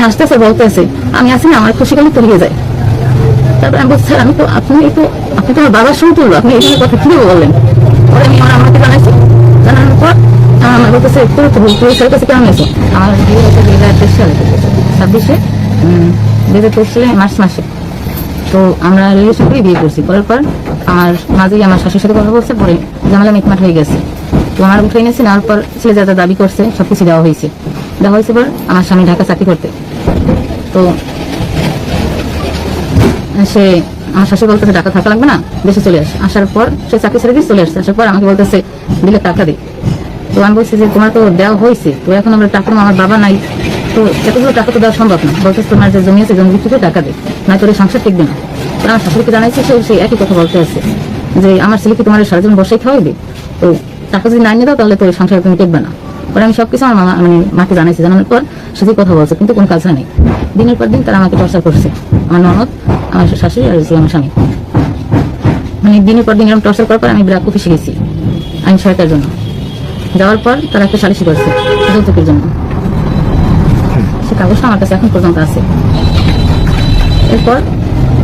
হাসতেছে বলতেছে আমি আছি না, আমার খুশি করলে তলিয়ে যায়। তারপর আমি বলছি স্যার আমি তো আপনি তো আমার বাবার সঙ্গে তুললো, আপনি এই কথা কিভাবে বললেন? পরে আমি আমার আমাকে জানাইছি, জানানোর পর আমার বলতেছে তোর তো ভুল, তুই স্যারের কাছে কেমন এসো? আমার বিয়ে হচ্ছে 2023 সালে, 26-এ 2023 সালে মার্চ মাসে। তো আমরা রিলেশন করে বিয়ে করছি। করার পর আমার মাঝেই আমার শাশুর সাথে কথা বলছে, পরে ঝামেলা মিটমাট হয়ে গেছে। তো আমার উঠে এনেছি, নেওয়ার পর ছেলে যা যা দাবি করছে সবকিছু দেওয়া হয়েছে পর আমার স্বামী ঢাকা চাকরি করতে। তো সে আমার শাশুড়ি বলতেছে টাকা থাকা লাগবে না, দেশে চলে আসে। আসার পর সে চাকরি ছেড়ে দিয়ে চলে আসছে। আসার পর আমাকে বলতেছে দিলে টাকা দে। তো আমি বলছি যে তোমার তো দেওয়া হয়েছে, তো এখন আমরা টাকা, আমার বাবা নাই, তো এতগুলো টাকা তো দেওয়া সম্ভব না। বলতেছে তোমার যে জমি আছে জমি বিক্রি করে টাকা দে, না তোর সংসার টিকবে না। তো আমার শাশুড়িকে জানাইছি, সে একই কথা বলতে আছে যে আমার ছেলেকে তোমার সারা জীবন বসাই খাওয়াইবে, তো টাকা যদি না নিয়ে দাও তাহলে তোর সংসার তুমি টিকবে না। পরে আমি সবকিছু আমার মাকে জানাইছি। জানানোর পর সে কথা বলছে, কিন্তু কোনো কাজ হয়নি। দিনের পর দিন তারা আমাকে টর্চার করছে, আমার ননদ, আমার শাশুড়ি আর আমার স্বামী। মানে দিনের পর দিন এরকম টর্চার করার পর আমি বিরাট অফিসে গেছি আইন সহায়তার জন্য। যাওয়ার পর তারা একটা সালিশি করছে যৌতুকের জন্য। সে কাগজটা আমার কাছে এখন পর্যন্ত আছে। এরপর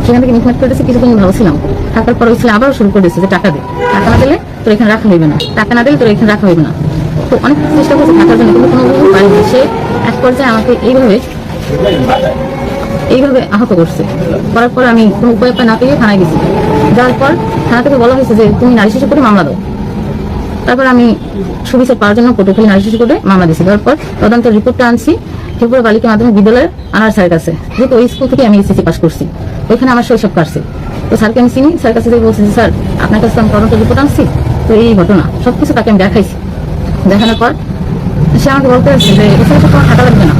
সেখান থেকে মিটমাট করে দিয়েছে, কিছুদিন ভালো ছিলাম। থাকার পর ওই ছেলে আবারও শুরু করে দিয়েছে যে টাকা দে, টাকা না দিলে তোর এখানে রাখা হইবে না, টাকা না দিলে তোর এখানে রাখা হইবে না। তো অনেক চেষ্টা করছে থাকার জন্য, কিন্তু কোনো পারেনি। সে এক পর্যায়ে আমাকে এইভাবে আহত করছে। করার পর আমি কোনো উপায় না পেয়ে থানায় গেছি। যাওয়ার পর থানা থেকে বলা হয়েছে যে তুমি নারী শিশু করে মামলা দাও। তারপর আমি সুবিচার পাওয়ার জন্য পটুখালী নারী শিশু করে মামলা দিয়েছি। দেওয়ার পর তদন্তের রিপোর্টটা আনছি ত্রিপুরা বালিকা মাধ্যমিক বিদ্যালয়ের আনার স্যারের কাছে, যেহেতু ওই স্কুল থেকে আমি এসএসসি পাস করছি, ওইখানে আমার শৈশব কাটছে। তো স্যারকে আমি চিনি, স্যারের কাছে বলছি যে স্যার আপনার কাছে আমি তদন্তের রিপোর্ট আনছি, তো এই ঘটনা সবকিছু তাকে আমি দেখাইছি। দেখানোর পর সে আমাকে বলতে আসছে যে এখানে তো তোমার টাকা লাগবে না,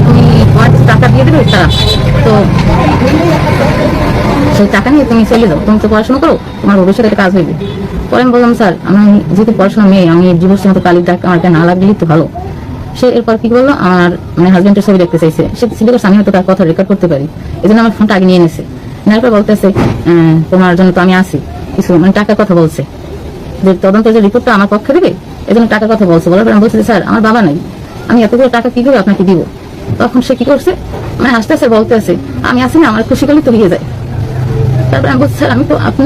তুমি তোমার কিছু টাকা দিয়ে দেবে তারা, তো সেই টাকা নিয়ে তুমি চলে যাও, তুমি তো পড়াশোনা করো, তোমার ভবিষ্যতে একটা কাজ হইবে। পরে আমি বললাম স্যার আমি যেহেতু পড়াশোনা মেয়ে, আমি ডিভোর্সের মতো কালির ডাক আমার না লাগলেই তো ভালো। সে এরপর কি বললো, আমার হাজবেন্ডের ছবি দেখতে চাইছে। সে সিলেক্ট করছে আমি হয়তো তার কথা রেকর্ড করতে পারি, এই জন্য আমার ফোনটা আগে নিয়ে এনেছে। নেওয়ার পর বলতেছে তোমার জন্য তো আমি আসি, কিছু টাকার কথা বলছে যে তদন্তের যে রিপোর্টটা আমার পক্ষে দেবে, এই জন্য টাকার কথা বলছে। বলার পর আমি বলছি স্যার আমার বাবা নাই, আমি এতগুলো টাকা কি করে আপনাকে দিব? তখন সে কি করছে, হাসতে আসে বলতে আছে আমি আসি না, আমার খুশি করলে তলিয়ে যায়। তারপরে আমি বলছি স্যার আমি তো আপনি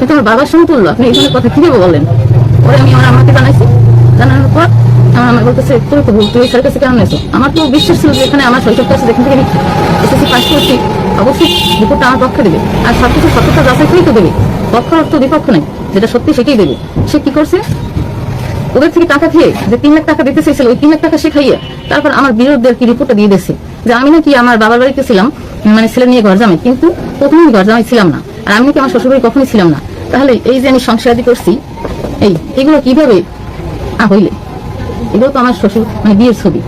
তো আমার বাবার সঙ্গে তুললো, আপনি এই কথা কিভাবে বলেন? পরে আমি আমার আমাকে জানাইছি। জানানোর পর আমার বলতেছে তোর তো ভুল, তুই স্যারের কাছে কেমন এসো? আমার তো বিশ্বাস ছিল যে এখানে আমার শৈশব কাছে যেখান থেকে এসএসসি পাস করছি অবশ্যই রিপোর্টটা আমার পক্ষে দেবে, আর সবকিছু সত্যতা যাচাই করেই তো দেবে, পক্ষ অর্থ বিপক্ষ নেই, যেটা সত্যি সেটাই দেবে। সে কি করছে, ওদের থেকে টাকা খেয়ে যে 3 লাখ টাকা দিতে চেয়েছিল, ওই 3 লাখ টাকা সে খাইয়ে তারপর আমার বিরুদ্ধে কি রিপোর্টটা দিয়ে দিয়েছে যে আমি নাকি আমার বাবার বাড়িতে ছিলাম, ছেলে নিয়ে ঘর জামাই, কিন্তু প্রথমেই ঘর জামাই ছিলাম না, আর আমি নাকি আমার শ্বশুরবাড়ি কখনই ছিলাম না। তাহলে এই যে আমি সংসারাদি করছি, এগুলো কিভাবে হইলে? এগুলো তো আমার শ্বশুর বিয়ের ছবি।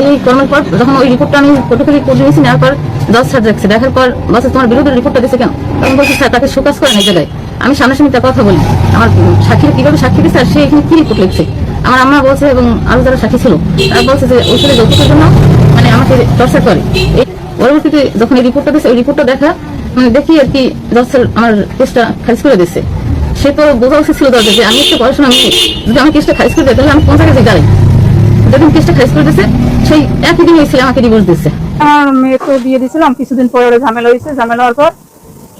এই কর্মের পর যখন ওই রিপোর্টটা আমি পটুখালী করে নিয়েছি, নেওয়ার পর 10 স্যার দেখছে, দেখার পর বলছে তোমার বিরুদ্ধে রিপোর্টটা দিচ্ছে কেন? তখন বলছি স্যার তাকে শোকাজ করেন এই জায়গায়, আমি সামনাসামনি তার কথা বলি, আমার সাক্ষীরা কিভাবে সাক্ষী দিচ্ছে আর সে এখানে কি রিপোর্ট লিখছে। আমার আম্মা বলছে এবং আরো যারা সাক্ষী ছিল তারা বলছে যে ওই ছেলে যৌতুকের জন্য আমাকে টর্চার করে। এই পরবর্তীতে যখন এই রিপোর্টটা দিচ্ছে, ওই রিপোর্টটা দেখা দেখি আর কি স্যার আমার কেসটা খারিজ করে দিচ্ছে। সে তো বোঝা উচিত ছিল দরকার যে আমি একটা পড়াশোনা মেয়ে, যদি আমার কেসটা খারিজ করে দেয় তাহলে আমি কোন জায়গায় দাঁড়াই। যখন কেসটা খারিজ করে দিচ্ছে সেই একই দিন এই ছেলে আমাকে ডিভোর্স দিচ্ছে। আমার মেয়েকে বিয়ে দিয়েছিলাম, কিছুদিন পরে ওরা ঝামেলা হয়েছে। ঝামেলা হওয়ার পর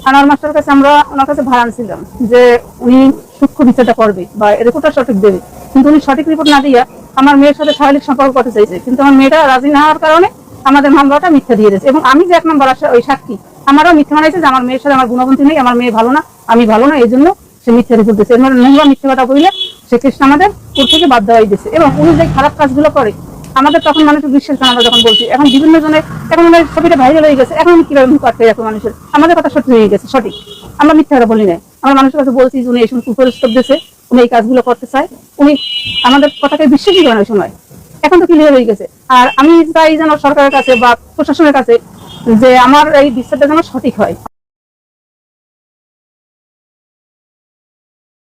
আনোয়ার মাস্টার কাছে আমরা ওনার কাছে ভাড়া আনছিলাম যে উনি সূক্ষ্ম বিচারটা করবে বা রিপোর্টটা সঠিক দেবে, কিন্তু উনি সঠিক রিপোর্ট না দিয়ে আমার মেয়ের সাথে শারীরিক সম্পর্ক করতে চাইছে, কিন্তু আমার মেয়েটা রাজি না হওয়ার কারণে আমাদের মামলাটা মিথ্যা দিয়ে দিয়েছে। এবং আমি যে 1 নম্বর ওই সাক্ষী, আমারও মিথ্যা বানাইছে যে আমার মেয়ের সাথে আমার গুণবন্তী নেই, আমার মেয়ে ভালো না, আমি ভালো না, এই জন্য সে মিথ্যা রিপোর্ট দিয়েছে। এর নোংরা মিথ্যা কথা বললে সে কৃষ্ণ আমাদের কোর্ট থেকে বাদ দেওয়াই দিয়েছে। এবং উনি যে খারাপ কাজগুলো করে আমাদের তখন মানুষের বিশ্বাস না, আমরা যখন বলছি এখন বিভিন্ন জনের এখন ছবিটা ভাইরাল হয়ে গেছে, এখন কিভাবে মুখ কাটতে এখন মানুষের আমাদের কথা সত্যি হয়ে গেছে, সঠিক আমরা মিথ্যা কথা বলি নাই। আমরা মানুষের কাছে বলছি যে উনি এই সময় কুপরিস্তব দিয়েছে, উনি এই কাজগুলো করতে চায়, উনি আমাদের কথাকে বিশ্বাসই করেন ওই সময়। এখন তো ক্লিয়ার হয়ে গেছে। আর আমি চাই যেন সরকারের কাছে বা প্রশাসনের কাছে যে আমার এই বিচারটা যেন সঠিক হয়।